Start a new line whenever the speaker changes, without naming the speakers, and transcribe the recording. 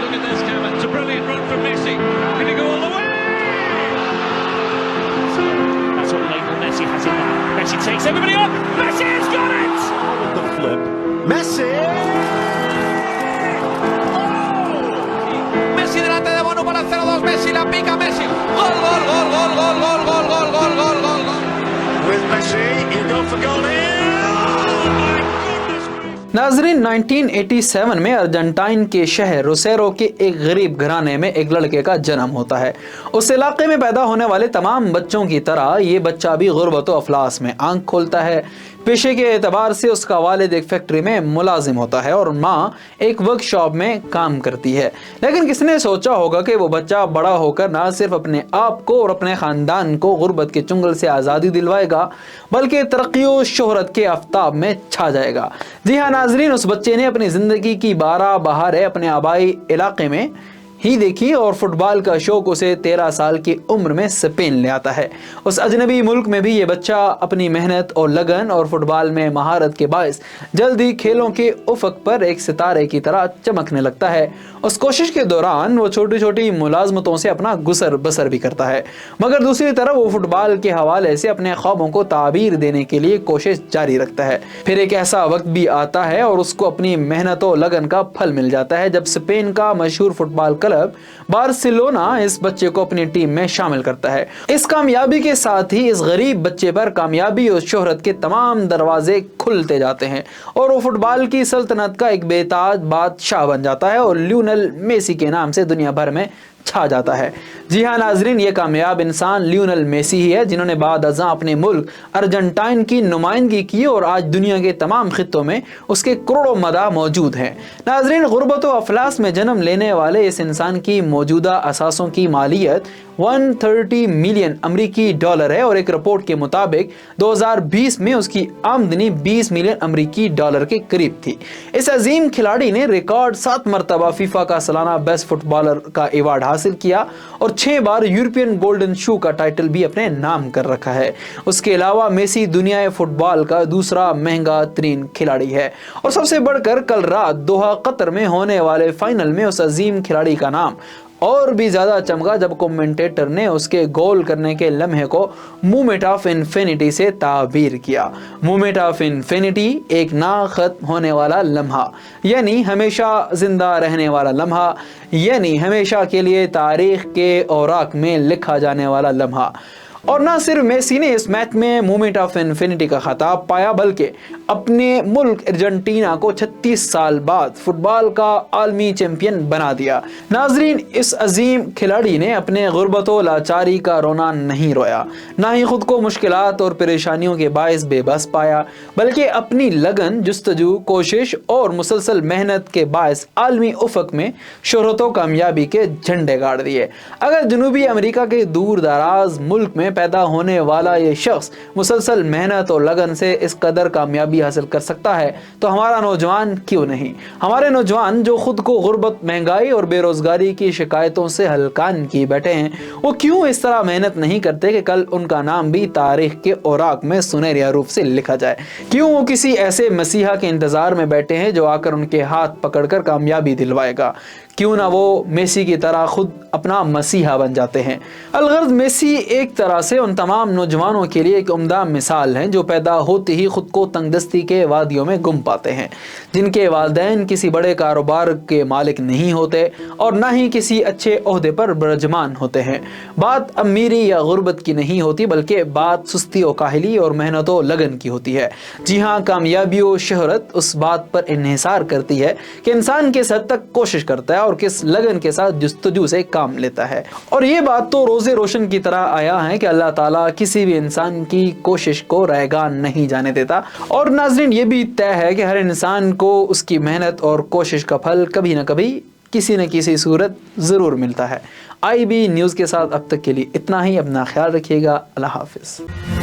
Look at this, Cameron. It's a brilliant run from Messi. Can he go all the way?
So that's what Lionel Messi has in that. Messi takes everybody on. Messi has got it!
With the flip. Messi!
Messi delante de Bono para el 0-2. Messi la pica Messi. Gol, gol, gol, gol, gol, gol, gol, gol, gol, gol, gol, gol.
With Messi, he'll go for goal here. Oh my goodness gracious.
नाजरीन 1987 में Argentine के शहर रोसेरो के एक गरीब घराने में एक लड़के का जन्म होता है। उस इलाके में पैदा होने वाले तमाम बच्चों की तरह ये बच्चा भी गुर्बत व अफलास में आंख खोलता है। पेशे के एतबार से उसका वालिद एक फैक्ट्री में मुलाजिम होता है और माँ एक वर्कशॉप में काम करती है। लेकिन किसने सोचा होगा कि वो बच्चा बड़ा होकर ना सिर्फ अपने आप को और अपने ख़ानदान को गुर्बत के चुंगल से आज़ादी दिलवाएगा बल्कि तरक्की और शोहरत के आफ्ताब में छा जाएगा। जी हाँ नाजरीन, उस बच्चे ने अपनी ज़िंदगी की 12 बहारें अपने आबाई इलाके में ही देखी और फुटबॉल का शौक उसे 13 साल की उम्र में स्पेन ले आता है। उस अजनबी मुल्क में भी ये बच्चा अपनी मेहनत और लगन और फुटबॉल में महारत के बायस जल्दी खेलों के उफक पर एक सितारे की तरह चमकने लगता है। उस कोशिश के दौरान वो छोटी छोटी मुलाजमतों से अपना गुसर बसर भी करता है, मगर दूसरी तरफ वो फुटबॉल के हवाले से अपने ख्वाबों को ताबीर देने के लिए कोशिश जारी रखता है। फिर एक ऐसा वक्त भी आता है और उसको अपनी मेहनत और लगन का फल मिल जाता है जब स्पेन का मशहूर फुटबॉल क्लब बार्सिलोना इस बच्चे को अपनी टीम में शामिल करता है। इस कामयाबी के साथ ही इस गरीब बच्चे पर कामयाबी और शोहरत के तमाम दरवाजे खुलते जाते हैं और वो फुटबॉल की सल्तनत का एक बेताज बादशाह बन जाता है और लियोनेल मेसी के नाम से दुनिया भर में छा जाता है। जी हाँ नाजरीन, ये कामयाब इंसान लियोनेल मेसी ही है जिन्होंने बाद अज़ां अपने मुल्क अर्जेंटाइन की नुमाइंदगी की और आज दुनिया के तमाम खित्तों में उसके करोड़ों मदा मौजूद हैं। नाजरीन, गुर्बत व अफलास में जन्म लेने वाले इस इंसान की मौजूदा असासों की मालियत 130 मिलियन अमरीकी डॉलर है और एक रिपोर्ट के मुताबिक 2020 में उसकी आमदनी 20 मिलियन अमरीकी डॉलर के करीब थी। इस अजीम खिलाड़ी ने रिकॉर्ड 7 मरतबा फीफा का सालाना बेस्ट फुटबॉलर का अवार्ड हासिल किया और 6 बार यूरोपियन गोल्डन शू का टाइटल भी अपने नाम कर रखा है। उसके अलावा मेसी दुनिया फुटबॉल का दूसरा महंगा तरीन खिलाड़ी है और सबसे बढ़कर कल रात दोहा कतर में होने वाले फाइनल में उस अजीम खिलाड़ी का नाम और भी ज्यादा चमका जब कमेंटेटर ने उसके गोल करने के लम्हे को मोमेंट ऑफ इन्फिनिटी से ताबीर किया। मोमेंट ऑफ इन्फिनिटी एक ना खत्म होने वाला लम्हा, यानी हमेशा जिंदा रहने वाला लम्हा, यानी हमेशा के लिए तारीख के औराक में लिखा जाने वाला लम्हा। और ना सिर्फ मेसी ने इस मैच में मोमेंट ऑफ इन्फिनिटी का खिताब पाया बल्कि अपने मुल्क अर्जेंटीना को 36 साल बाद फुटबॉल का आलमी चैंपियन बना दिया। नाजरीन, इस अजीम खिलाड़ी ने अपने गुर्बत व लाचारी का रोना नहीं रोया, ना ही खुद को मुश्किलात और परेशानियों के बायस बेबस पाया, बल्कि अपनी लगन, जुस्तजू, कोशिश और मुसलसल मेहनत के बायस आलमी उफक में शोहरत व कामयाबी के झंडे गाड़ दिए। अगर जनूबी अमेरिका के दूर दराज मुल्क में पैदा होने वाला ये शख्स मुसलसल मेहनत और लगन से इस कदर कामयाबी हासिल कर सकता है तो हमारा नौजवान क्यों नहीं। हमारे नौजवान जो खुद को गुर्बत, महंगाई और बेरोजगारी की शिकायतों से हलकान किए बैठे हैं, वो क्यों इस तरह मेहनत नहीं करते कि कल उनका नाम भी तारीख के औराक में सुनहरे रूप से लिखा जाए। क्यों वो किसी ऐसे मसीहा के इंतजार में बैठे हैं जो आकर उनके हाथ पकड़कर कामयाबी दिलवाएगा। क्यों ना वो मेसी की तरह खुद अपना मसीहा बन जाते हैं। अलगर्ज मेसी एक तरह से उन तमाम नौजवानों के लिए एक उम्दा मिसाल हैं जो पैदा होते ही खुद को तंगदस्ती के वादियों में गुम पाते हैं, जिनके वालिदैन किसी बड़े कारोबार के मालिक नहीं होते और ना ही किसी अच्छे ओहदे पर बरजमान होते हैं। बात अमीरी या गुर्बत की नहीं होती बल्कि बात सुस्ती और काहली और मेहनत और लगन की होती है। जी हाँ, कामयाबी और शोहरत उस बात पर इन्हिसार करती है कि इंसान किस हद तक कोशिश करता है और किस लगन के साथ जुस्तजू से काम लेता है। और ये बात तो रोजे रोशन की तरह आया है कि अल्लाह ताला किसी भी इंसान की कोशिश को रैगा नहीं जाने देता। और नाज़रीन, ये भी तय है कि हर इंसान को उसकी मेहनत और कोशिश का फल कभी ना कभी किसी न किसी सूरत ज़रूर मिलता है। IB न्यूज़ के साथ अब तक के लिए इतना ही। अपना ख्याल रखिएगा। अल्लाह हाफिज़।